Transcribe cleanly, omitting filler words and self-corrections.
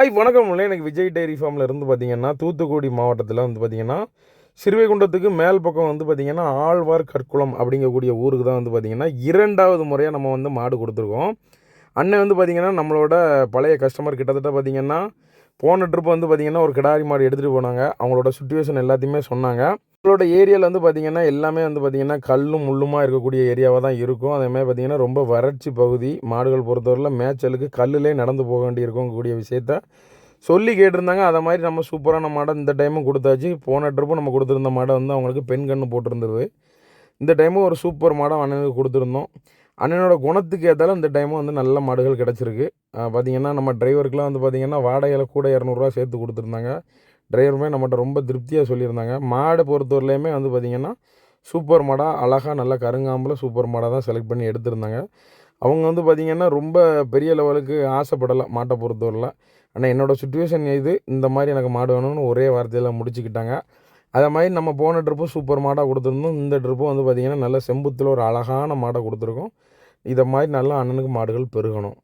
Hi வணக்கம் இல்லை. எனக்கு விஜய் டெய்ரி ஃபார்மில் இருந்து பார்த்தீங்கன்னா தூத்துக்குடி மாவட்டத்தில் வந்து பார்த்தீங்கன்னா சிறுவைகுண்டத்துக்கு மேல் பக்கம் வந்து பார்த்தீங்கன்னா ஆழ்வார் கற்குளம் அப்படிங்கக்கூடிய ஊருக்கு தான் வந்து பார்த்தீங்கன்னா 2வது முறையாக நம்ம வந்து மாடு கொடுத்துருக்கோம். அண்ணன் வந்து பார்த்தீங்கன்னா நம்மளோட பழைய கஸ்டமர் கிட்டத்தட்ட பார்த்தீங்கன்னா போன ட்ரிப் வந்து பார்த்தீங்கன்னா ஒரு கிடாரி மாடு எடுத்துகிட்டு போனாங்க. அவங்களோட சுச்சுவேஷன் எல்லாத்தையுமே சொன்னாங்க. அவங்களோட ஏரியாவில் வந்து பார்த்தீங்கன்னா எல்லாமே வந்து பார்த்தீங்கன்னா கல்லும் முள்ளுமா இருக்கக்கூடிய ஏரியாவாக தான் இருக்கும். அதேமாதிரி பார்த்தீங்கன்னா ரொம்ப வறட்சி பகுதி. மாடுகள் பொறுத்தவரையில் மேய்ச்சலுக்கு கல்லுலே நடந்து போக வேண்டி இருக்கக்கூடிய விஷயத்த சொல்லி கேட்டிருந்தாங்க. அதை மாதிரி நம்ம சூப்பரான மாடை இந்த டைமும் கொடுத்தாச்சு. போன ட்ரிப்பும் நம்ம கொடுத்துருந்த மாடை வந்து அவங்களுக்கு பெண் கன்று போட்டிருந்தது. இந்த டைமும் ஒரு சூப்பர் மாடை அண்ணனுக்கு கொடுத்துருந்தோம். அண்ணனோட குணத்துக்கு ஏற்றாலும் இந்த டைமும் வந்து நல்ல மாடுகள் கிடச்சிருக்கு. பார்த்திங்கன்னா நம்ம டிரைவருக்குலாம் வந்து பார்த்திங்கன்னா வாடகையில் கூட இரநூறுவா சேர்த்து கொடுத்துருந்தாங்க. டிரைவருமே நம்மகிட்ட ரொம்ப திருப்தியாக சொல்லியிருந்தாங்க. மாடை பொறுத்தவரையிலையுமே வந்து பார்த்திங்கன்னா சூப்பர் மாடாக அழகாக நல்லா கருங்காம்பில் சூப்பர் மாடாக தான் செலக்ட் பண்ணி எடுத்திருந்தாங்க. அவங்க வந்து பார்த்திங்கன்னா ரொம்ப பெரிய லெவலுக்கு ஆசைப்படலை மாட்டை பொறுத்தவரையில். ஆனால் என்னோடய சுச்சுவேஷன் இது, இந்த மாதிரி எனக்கு மாடு வேணும்னு ஒரே வார்த்தையில் முடிச்சுக்கிட்டாங்க. அதை மாதிரி நம்ம போன ட்ரிப்பும் சூப்பர் மாடாக கொடுத்துருந்தோம். இந்த ட்ரிப்பும் வந்து பார்த்திங்கன்னா நல்ல செம்புத்தில் ஒரு அழகான மாடை கொடுத்துருக்கோம். இதை மாதிரி நல்லா அண்ணனுக்கு மாடுகள் பெருகணும்.